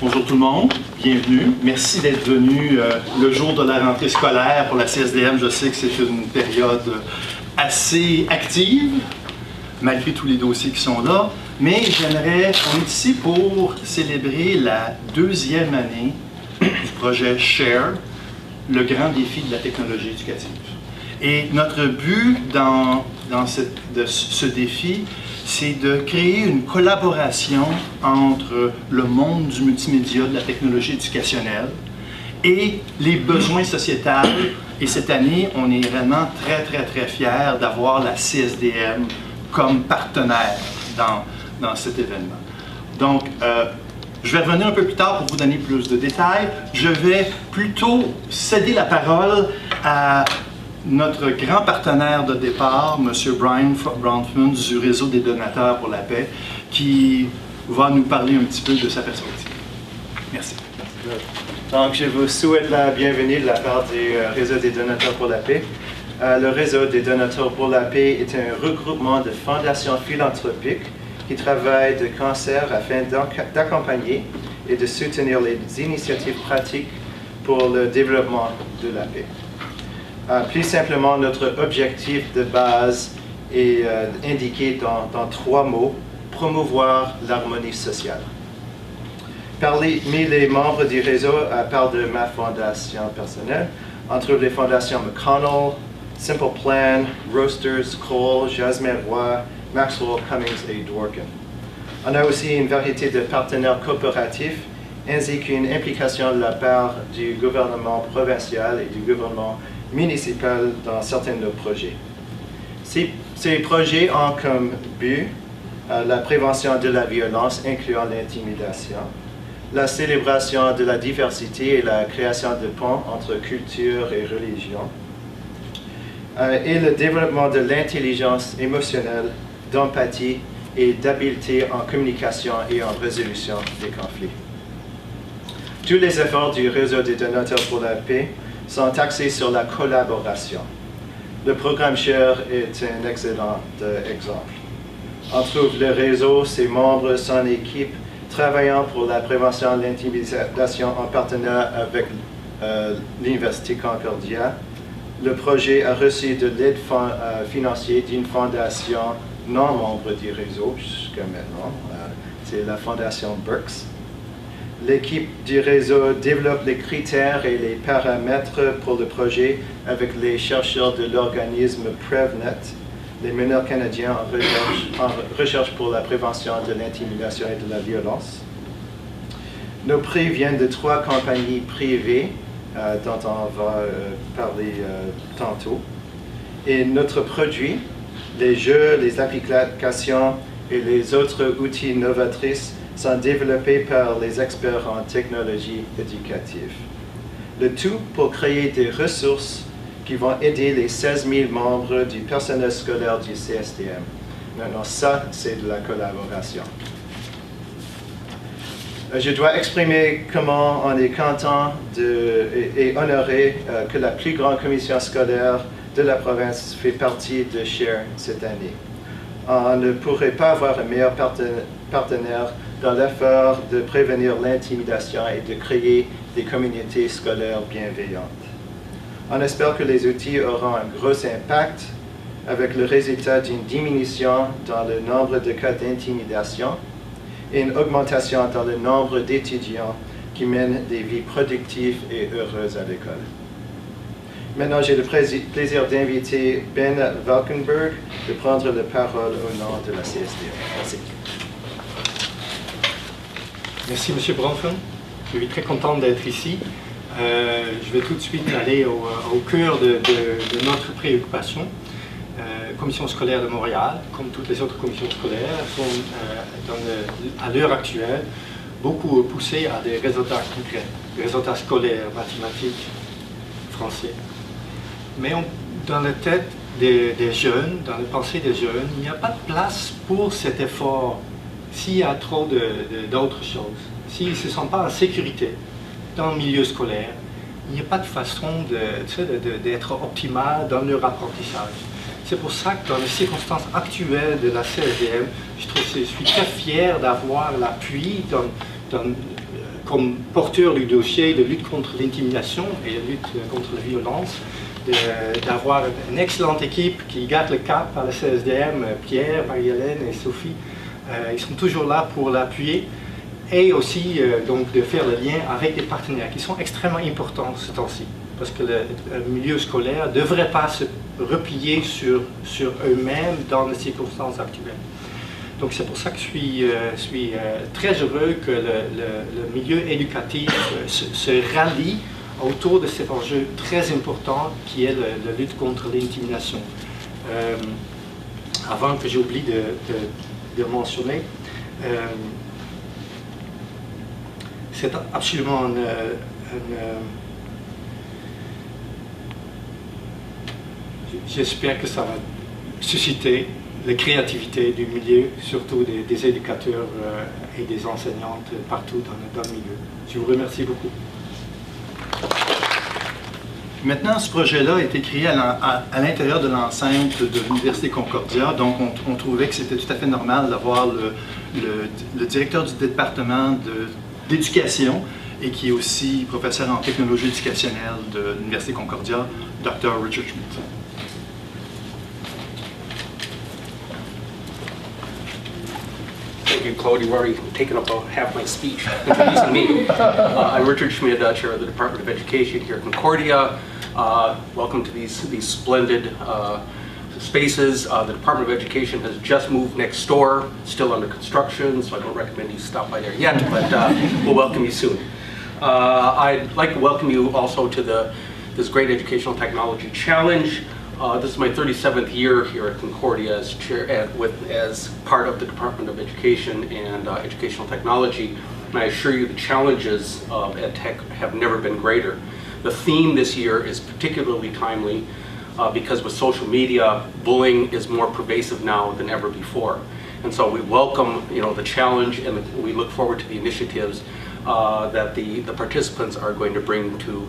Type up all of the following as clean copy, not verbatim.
Bonjour tout le monde, bienvenue. Merci d'être venu le jour de la rentrée scolaire pour la CSDM. Je sais que c'est une période assez active, malgré tous les dossiers qui sont là. Mais on est ici pour célébrer la deuxième année du projet SHARE, le grand défi de la technologie éducative. Et notre but dans ce défi, c'est de créer une collaboration entre le monde du multimédia, de la technologie éducationnelle et les besoins sociétals. Et cette année, on est vraiment très fiers d'avoir la CSDM comme partenaire dans cet événement. Donc, je vais revenir un peu plus tard pour vous donner plus de détails. Je vais plutôt céder la parole à notre grand partenaire de départ, M. Brian Bronfman du Réseau des donateurs pour la paix, qui va nous parler un petit peu de sa perspective. Merci. Donc, je vous souhaite la bienvenue de la part du Réseau des donateurs pour la paix. Le Réseau des donateurs pour la paix est un regroupement de fondations philanthropiques qui travaillent de concert afin d'accompagner et de soutenir les initiatives pratiques pour le développement de la paix. Plus simplement, notre objectif de base est indiqué dans 3 mots: promouvoir l'harmonie sociale. Parmi les membres du réseau, à part de ma fondation personnelle, entre les fondations McConnell, Simple Plan, Roasters, Cole, Jasmine Roy, Maxwell, Cummings et Dworkin. On a aussi une variété de partenaires coopératifs ainsi qu'une implication de la part du gouvernement provincial et du gouvernement municipal dans certains de nos projets. Ces projets ont comme but la prévention de la violence, incluant l'intimidation, la célébration de la diversité et la création de ponts entre culture et religion, et le développement de l'intelligence émotionnelle, d'empathie et d'habileté en communication et en résolution des conflits. Tous les efforts du Réseau des donateurs pour la paix sont axés sur la collaboration. Le programme SHARE est un excellent exemple. On trouve le réseau, ses membres, son équipe, travaillant pour la prévention de l'intimidation en partenariat avec l'Université Concordia. Le projet a reçu de l'aide financière d'une fondation non membre du réseau jusqu'à maintenant. C'est la fondation Berks. L'équipe du réseau développe les critères et les paramètres pour le projet avec les chercheurs de l'organisme PrevNet, les meneurs canadiens en recherche pour la prévention de l'intimidation et de la violence. Nos prix viennent de 3 compagnies privées dont on va parler tantôt. Et notre produit, les jeux, les applications et les autres outils novatrices sont développés par les experts en technologie éducative. Le tout pour créer des ressources qui vont aider les 16 000 membres du personnel scolaire du CSDM. Maintenant, ça, c'est de la collaboration. Je dois exprimer comment on est content et honoré que la plus grande commission scolaire de la province fait partie de SHARE cette année. On ne pourrait pas avoir un meilleur partenaire dans l'effort de prévenir l'intimidation et de créer des communautés scolaires bienveillantes. On espère que les outils auront un gros impact avec le résultat d'une diminution dans le nombre de cas d'intimidation et une augmentation dans le nombre d'étudiants qui mènent des vies productives et heureuses à l'école. Maintenant, j'ai le plaisir d'inviter Ben Valkenburg de prendre la parole au nom de la CSDM. Merci. Merci, M. Bronfman. Je suis très content d'être ici. Je vais tout de suite aller au cœur de notre préoccupation. Commission scolaire de Montréal, comme toutes les autres commissions scolaires, sont à l'heure actuelle beaucoup poussées à des résultats concrets, des résultats scolaires, mathématiques, français. Mais dans la tête des jeunes, dans la pensée des jeunes, il n'y a pas de place pour cet effort s'il y a trop d'autres choses. S'ils ne se sentent pas en sécurité dans le milieu scolaire, il n'y a pas de façon d'être optimal dans leur apprentissage. C'est pour ça que dans les circonstances actuelles de la CSDM, je suis très fier d'avoir l'appui comme porteur du dossier de lutte contre l'intimidation et de lutte contre la violence, d'avoir une excellente équipe qui garde le cap à la CSDM, Pierre, Marie-Hélène et Sophie. Ils sont toujours là pour l'appuyer et aussi donc de faire le lien avec les partenaires qui sont extrêmement importants ce temps-ci. Parce que le milieu scolaire ne devrait pas se replier sur eux-mêmes dans les circonstances actuelles. Donc c'est pour ça que je suis très heureux que le milieu éducatif se rallie autour de cet enjeu très important qui est la lutte contre l'intimidation. Avant que j'oublie de mentionner, c'est absolument j'espère que ça va susciter la créativité du milieu, surtout des éducateurs et des enseignantes partout dans le milieu. Je vous remercie beaucoup. Maintenant, ce projet-là a été créé à l'intérieur de l'enceinte de l'Université Concordia, donc on trouvait que c'était tout à fait normal d'avoir le directeur du département d'éducation et qui est aussi professeur en technologie éducationnelle de l'Université Concordia, Dr. Richard Schmidt. Thank you, Claude. You've already taken up half my speech introducing me. I'm Richard Schmidt, Chair of the Department of Education here at Concordia. Welcome to these splendid spaces. The Department of Education has just moved next door, still under construction, so I don't recommend you stop by there yet, but we'll welcome you soon. I'd like to welcome you also to this great Educational Technology Challenge. This is my 37th year here at Concordia as part of the Department of Education and Educational Technology. And I assure you the challenges of EdTech have never been greater. The theme this year is particularly timely because with social media, bullying is more pervasive now than ever before. And so we welcome the challenge, and we look forward to the initiatives that the participants are going to bring to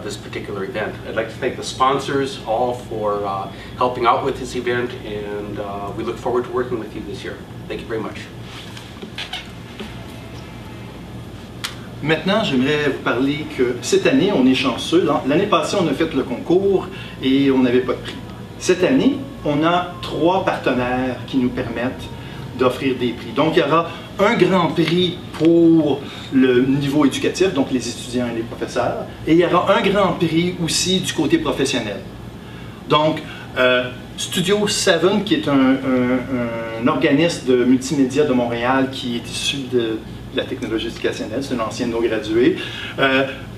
this particular event. I'd like to thank the sponsors all for helping out with this event, and we look forward to working with you this year. Thank you very much. Maintenant, j'aimerais vous parler que cette année, on est chanceux. L'année passée, on a fait le concours et on n'avait pas de prix. Cette année, on a 3 partenaires qui nous permettent d'offrir des prix. Donc, il y aura un grand prix pour le niveau éducatif, donc les étudiants et les professeurs, et il y aura un grand prix aussi du côté professionnel. Donc, Studio 7, qui est un organisme de multimédia de Montréal qui est issu de la technologie éducationnelle, c'est un ancien de nos gradués.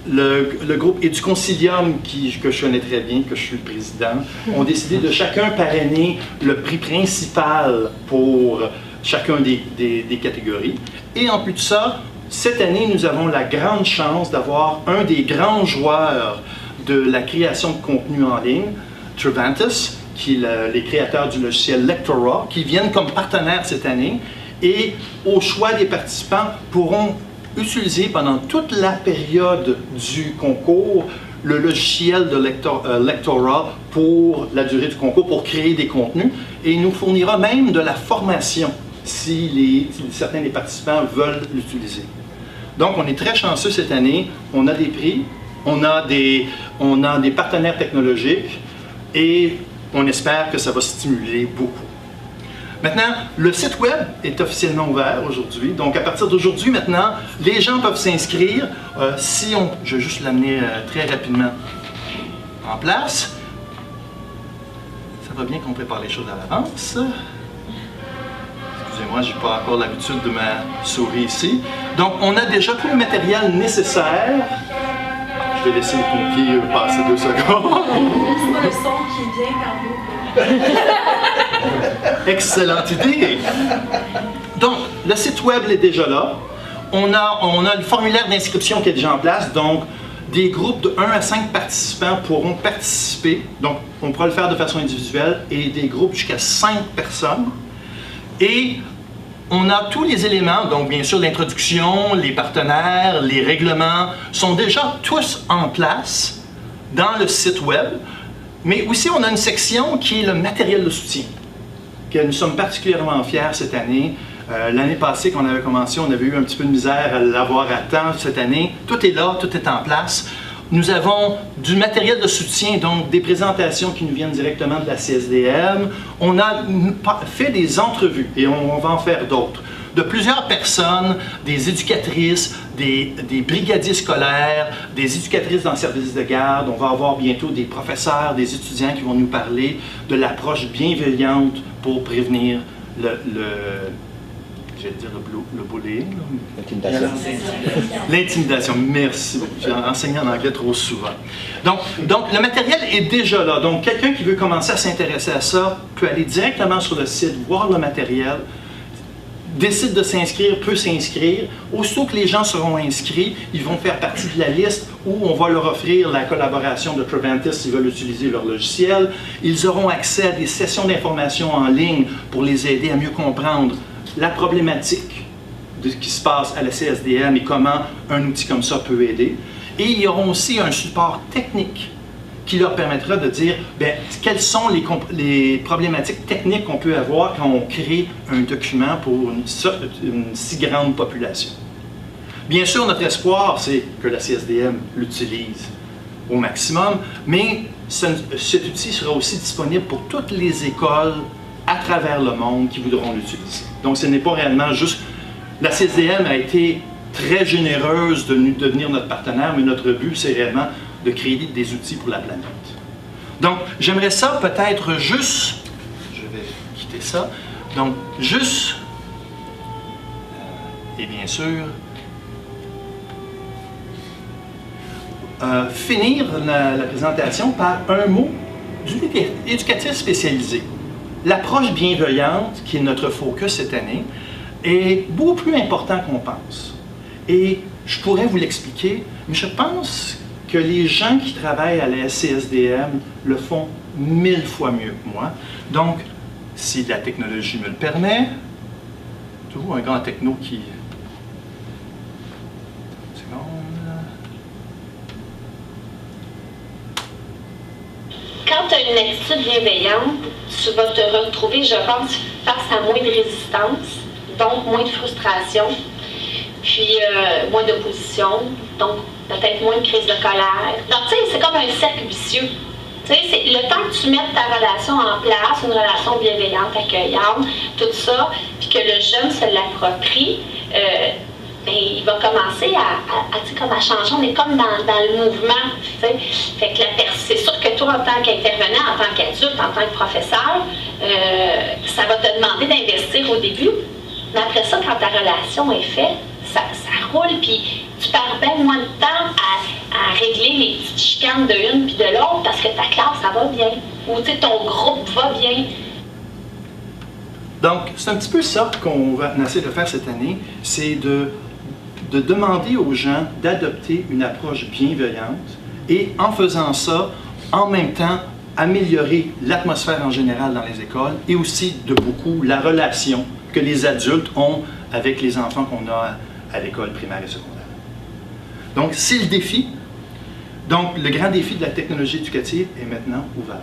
Le groupe Educoncilium, que je connais très bien, que je suis le président, ont décidé de chacun parrainer le prix principal pour chacun des catégories. Et en plus de ça, cette année, nous avons la grande chance d'avoir un des grands joueurs de la création de contenu en ligne, Trivantis, qui est les créateurs du logiciel Lectora, qui viennent comme partenaires cette année. Et au choix des participants, pourront utiliser pendant toute la période du concours le logiciel de Lectora pour la durée du concours, pour créer des contenus. Et il nous fournira même de la formation si certains des participants veulent l'utiliser. Donc, on est très chanceux cette année. On a des prix, on a des partenaires technologiques et on espère que ça va stimuler beaucoup. Maintenant, le site web est officiellement ouvert aujourd'hui. Donc, à partir d'aujourd'hui, maintenant, les gens peuvent s'inscrire. Je vais juste l'amener très rapidement en place. Ça va bien qu'on prépare les choses à l'avance. Excusez-moi, je n'ai pas encore l'habitude de ma souris ici. Donc, on a déjà tout le matériel nécessaire. Je vais laisser les pompiers passer 2 secondes. C'est pas le son qui est bien quand vous. Excellente idée! Donc, le site web est déjà là. On a le formulaire d'inscription qui est déjà en place. Donc, des groupes de 1 à 5 participants pourront participer. Donc, on pourra le faire de façon individuelle et des groupes jusqu'à 5 personnes. Et on a tous les éléments, donc bien sûr l'introduction, les partenaires, les règlements, sont déjà tous en place dans le site web. Mais aussi, on a une section qui est le matériel de soutien, que nous sommes particulièrement fiers cette année L'année passée, quand on avait commencé, on avait eu un petit peu de misère à l'avoir à temps. Cette année, tout est là, tout est en place. Nous avons du matériel de soutien, donc des présentations qui nous viennent directement de la CSDM. On a fait des entrevues, et on va en faire d'autres, de plusieurs personnes, des éducatrices, des brigadiers scolaires, des éducatrices dans le service de garde. On va avoir bientôt des professeurs, des étudiants qui vont nous parler de l'approche bienveillante pour prévenir le bullying. L'intimidation, merci beaucoup. J'ai enseigné en anglais trop souvent. Donc, le matériel est déjà là. Donc, quelqu'un qui veut commencer à s'intéresser à ça peut aller directement sur le site, voir le matériel, décide de s'inscrire, peut s'inscrire. Aussitôt que les gens seront inscrits, ils vont faire partie de la liste où on va leur offrir la collaboration de Preventis s'ils veulent utiliser leur logiciel. Ils auront accès à des sessions d'information en ligne pour les aider à mieux comprendre la problématique de ce qui se passe à la CSDM et comment un outil comme ça peut aider. Et ils auront aussi un support technique qui leur permettra de dire quelles sont les problématiques techniques qu'on peut avoir quand on crée un document pour une si grande population. Bien sûr, notre espoir, c'est que la CSDM l'utilise au maximum, mais cet outil sera aussi disponible pour toutes les écoles à travers le monde qui voudront l'utiliser. Donc, ce n'est pas réellement juste... La CSDM a été très généreuse de devenir notre partenaire, mais notre but, c'est réellement de créer des outils pour la planète. Donc, j'aimerais ça peut-être juste... Je vais quitter ça. Donc, juste... et bien sûr... finir la présentation par un mot d'une éducatrice spécialisée. L'approche bienveillante, qui est notre focus cette année, est beaucoup plus important qu'on pense. Et je pourrais vous l'expliquer, mais je pense que les gens qui travaillent à la CSDM le font 1000 fois mieux que moi. Donc, si la technologie me le permet, toujours un grand techno qui... Quand tu as une attitude bienveillante, tu vas te retrouver, je pense, face à moins de résistance, donc moins de frustration, puis moins d'opposition, donc peut-être moins de crise de colère. Donc, tu sais, c'est comme un cercle vicieux. Tu sais, c'est le temps que tu mettes ta relation en place, une relation bienveillante, accueillante, tout ça, puis que le jeune se l'approprie, il va commencer à changer. On est comme dans le mouvement. T'sais. Fait que c'est sûr que toi, en tant qu'intervenant, en tant qu'adulte, en tant que professeur, ça va te demander d'investir au début. Mais après ça, quand ta relation est faite, ça roule, puis tu perds bien moins de temps à régler les petites chicanes de une puis de l'autre parce que ta classe, ça va bien. Ou ton groupe va bien. Donc, c'est un petit peu ça qu'on va essayer de faire cette année, c'est de demander aux gens d'adopter une approche bienveillante et en faisant ça, en même temps, améliorer l'atmosphère en général dans les écoles et aussi de beaucoup la relation que les adultes ont avec les enfants qu'on a à l'école primaire et secondaire. Donc, c'est le défi. Donc, le grand défi de la technologie éducative est maintenant ouvert.